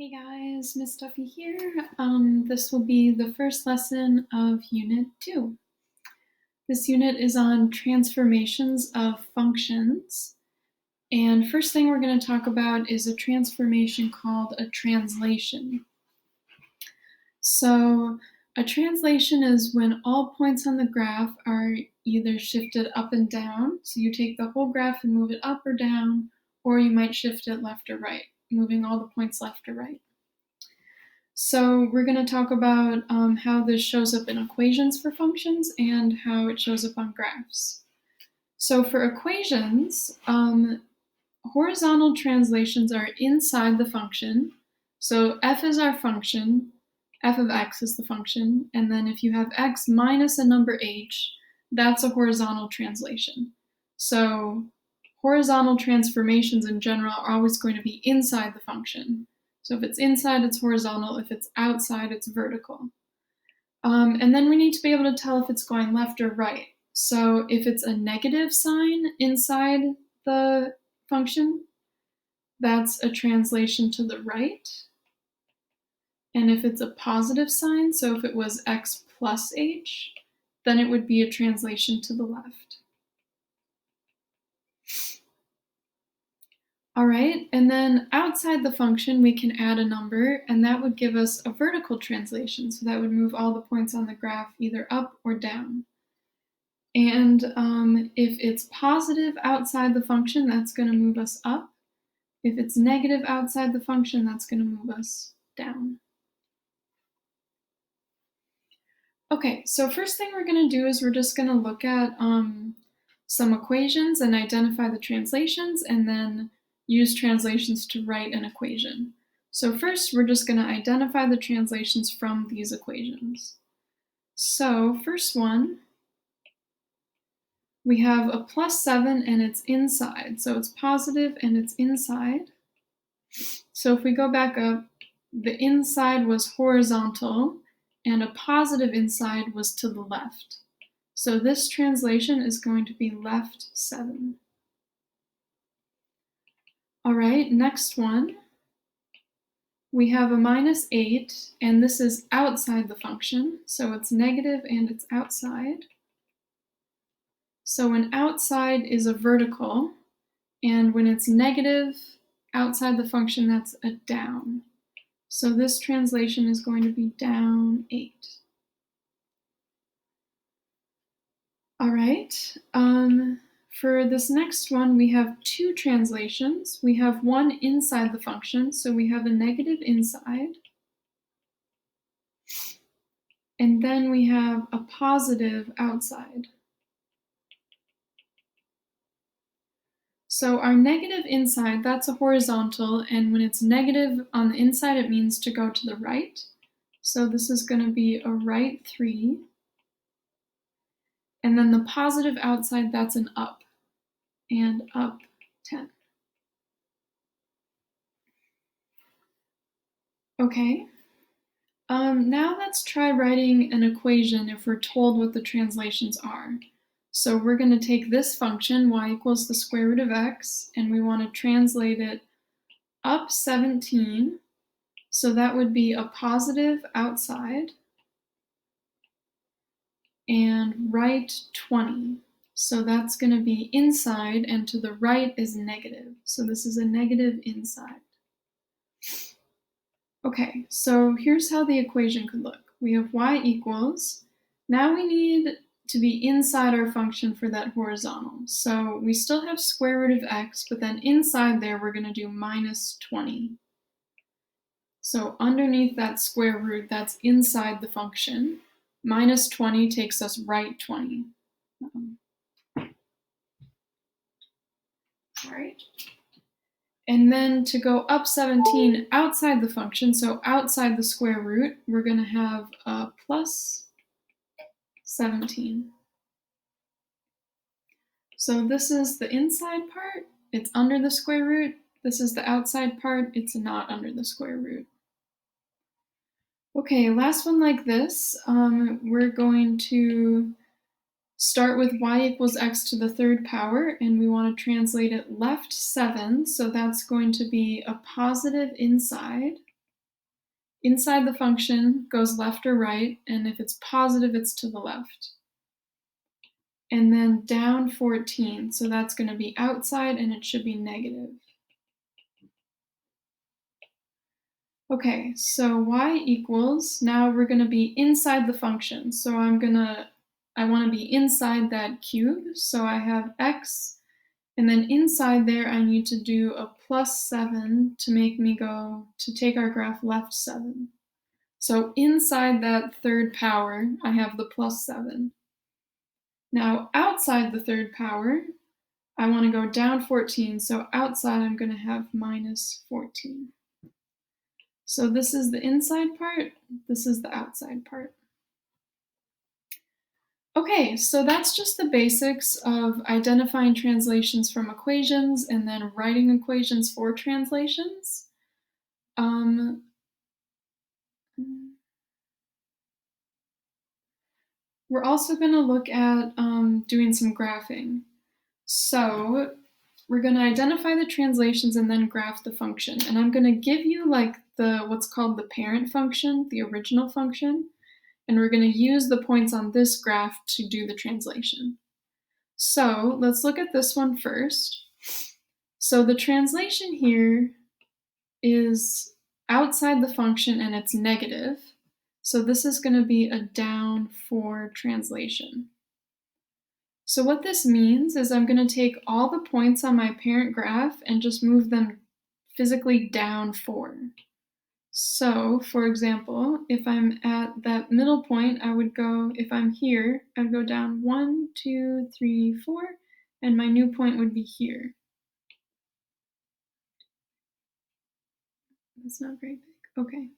Hey guys, Miss Duffy here. This will be the first lesson of Unit 2. This unit is on transformations of functions. And first thing we're going to talk about is a transformation called a translation. So a translation is when all points on the graph are either shifted up and down. So you take the whole graph and move it up or down, or you might shift it left or right, moving all the points left or right. So we're going to talk about how this shows up in equations for functions and how it shows up on graphs. So for equations, horizontal translations are inside the function. So f is our function, f of x is the function, and then if you have x minus a number h, that's a horizontal translation. So horizontal transformations in general are always going to be inside the function. So if it's inside, it's horizontal. If it's outside, it's vertical. And then we need to be able to tell if it's going left or right. So if it's a negative sign inside the function, that's a translation to the right. And if it's a positive sign, so if it was x plus h, then it would be a translation to the left. All right, and then outside the function, we can add a number, and that would give us a vertical translation. So that would move all the points on the graph either up or down. And if it's positive outside the function, that's going to move us up. If it's negative outside the function, that's going to move us down. Okay, so first thing we're going to do is we're just going to look at some equations and identify the translations, and then use translations to write an equation. So first, we're just going to identify the translations from these equations. So first one, we have a plus 7 and it's inside. So it's positive and it's inside. So if we go back up, the inside was horizontal and a positive inside was to the left. So this translation is going to be left 7. All right, next one. We have a minus 8, and this is outside the function, so it's negative and it's outside. So when outside is a vertical, and when it's negative outside the function, that's a down. So this translation is going to be down 8. All right. For this next one, we have two translations. We have one inside the function, so we have a negative inside. And then we have a positive outside. So our negative inside, that's a horizontal, and when it's negative on the inside, it means to go to the right. So this is going to be a right 3. And then the positive outside, that's an up, and up 10. Okay. Now let's try writing an equation if we're told what the translations are. So we're going to take this function, y equals the square root of x, and we want to translate it up 17. So that would be a positive outside, and right 20. So that's going to be inside, and to the right is negative. So this is a negative inside. Okay, so here's how the equation could look. We have y equals, now we need to be inside our function for that horizontal. So we still have square root of x, but then inside there we're going to do minus 20. So underneath that square root, that's inside the function. Minus 20 takes us right 20. All right. And then to go up 17 outside the function, so outside the square root, we're going to have a plus 17. So this is the inside part, it's under the square root. This is the outside part, it's not under the square root. Okay, last one like this. We're going to start with y equals x to the third power, and we want to translate it left 7, so that's going to be a positive inside. Inside the function goes left or right, and if it's positive, it's to the left. And then down 14, so that's going to be outside, and it should be negative. Okay, so y equals, now we're going to be inside the function. So I want to be inside that cube. So I have x, and then inside there I need to do a plus 7 to make me go, to take our graph left 7. So inside that third power, I have the plus 7. Now outside the third power, I want to go down 14. So outside I'm going to have minus 14. So this is the inside part, this is the outside part. Okay, so that's just the basics of identifying translations from equations and then writing equations for translations. We're also going to look at doing some graphing. So we're going to identify the translations and then graph the function. And I'm going to give you like what's called the parent function, the original function, and we're going to use the points on this graph to do the translation. So let's look at this one first. So the translation here is outside the function and it's negative. So this is going to be a down 4 translation. So what this means is I'm going to take all the points on my parent graph and just move them physically down 4. So, for example, if I'm at that middle point, I would go, if I'm here, I'd go down 1, 2, 3, 4, and my new point would be here. That's not very big. Okay.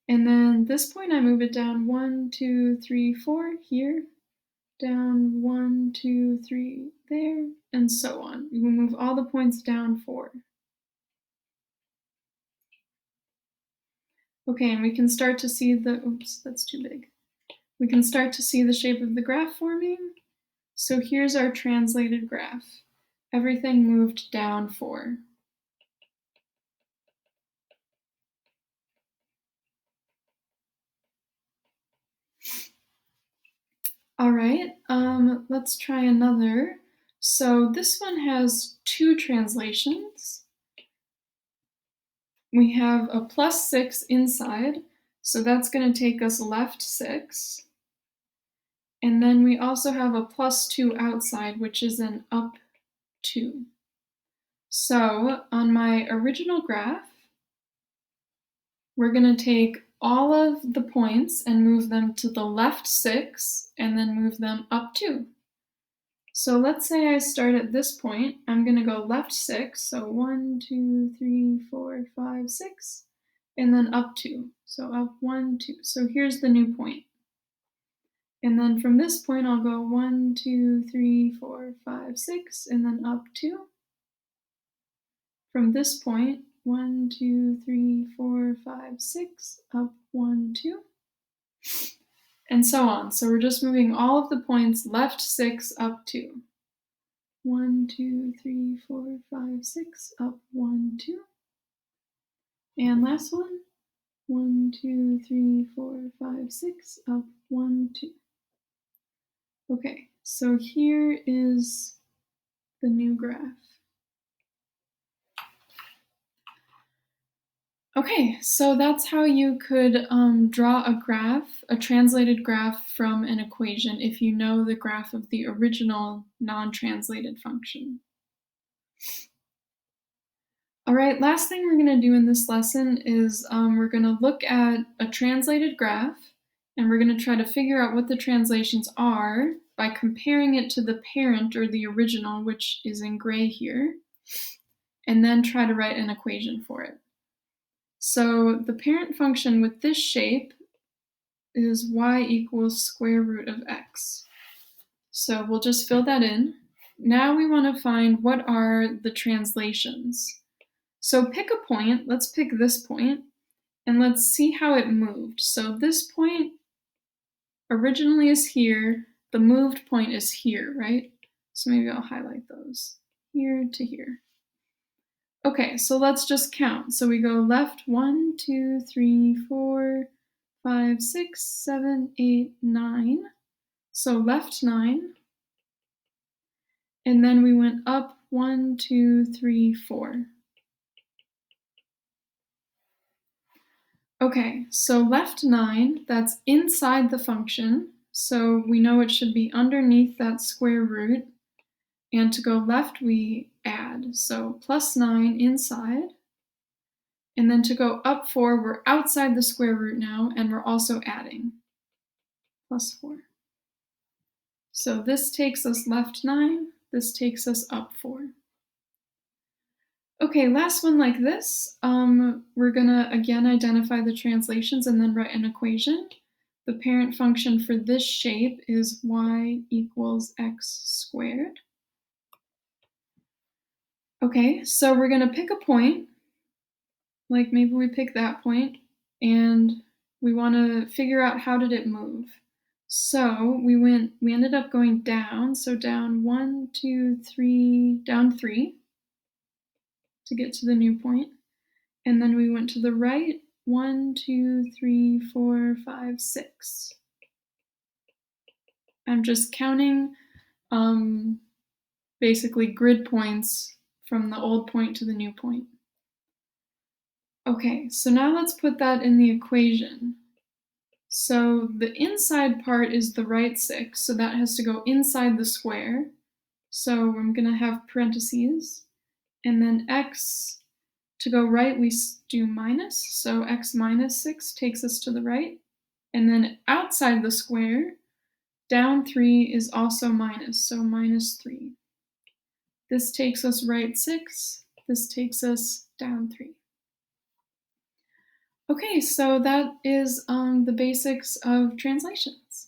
And then this point, I move it down 1, 2, 3, 4 here, down 1, 2, 3 there, and so on. We will move all the points down 4. Okay, and we can start to see the, oops, that's too big. We can start to see the shape of the graph forming. So here's our translated graph. Everything moved down 4. All right, let's try another. So this one has 2 translations. We have a plus 6 inside, so that's going to take us left 6. And then we also have a plus 2 outside, which is an up 2. So on my original graph, we're going to take all of the points and move them to the left 6 and then move them up 2. So let's say I start at this point. I'm going to go left 6, so 1, 2, 3, 4, 5, 6, and then up 2. So up 1, 2. So here's the new point. And then from this point, I'll go 1, 2, 3, 4, 5, 6, and then up 2. From this point, 1, 2, 3, 4, 5, 6, up 1, 2, and so on. So we're just moving all of the points left 6, up 2. 1, 2, 3, 4, 5, 6, up 1, 2. And last one. 1, 2, 3, 4, 5, 6, up 1, 2. Okay, so here is the new graph. Okay, so that's how you could draw a graph, a translated graph from an equation if you know the graph of the original non-translated function. All right, last thing we're going to do in this lesson is we're going to look at a translated graph, and we're going to try to figure out what the translations are by comparing it to the parent or the original, which is in gray here, and then try to write an equation for it. So the parent function with this shape is y equals square root of x. So we'll just fill that in. Now we want to find what are the translations. So pick a point, let's pick this point, and let's see how it moved. So this point originally is here, the moved point is here, right? So maybe I'll highlight those, here to here. Okay, so let's just count. So we go left 1, 2, 3, 4, 5, 6, 7, 8, 9. So left 9. And then we went up 1, 2, 3, 4. Okay, so left 9, that's inside the function. So we know it should be underneath that square root. And to go left, we add. So plus 9 inside. And then to go up 4, we're outside the square root now, and we're also adding. Plus 4. So this takes us left 9. This takes us up 4. Okay, last one like this. We're gonna again identify the translations and then write an equation. The parent function for this shape is y equals x squared. Okay, so we're gonna pick a point, like maybe we pick that point, and we wanna figure out how did it move. So we ended up going down, so down 1, 2, 3, down 3 to get to the new point. And then we went to the right, 1, 2, 3, 4, 5, 6. I'm just counting basically grid points from the old point to the new point. Okay, so now let's put that in the equation. So the inside part is the right 6, so that has to go inside the square. So I'm going to have parentheses, and then x, to go right we do minus, so x minus 6 takes us to the right. And then outside the square, down 3 is also minus, so minus 3. This takes us right 6, this takes us down 3. Okay, so that is the basics of translations.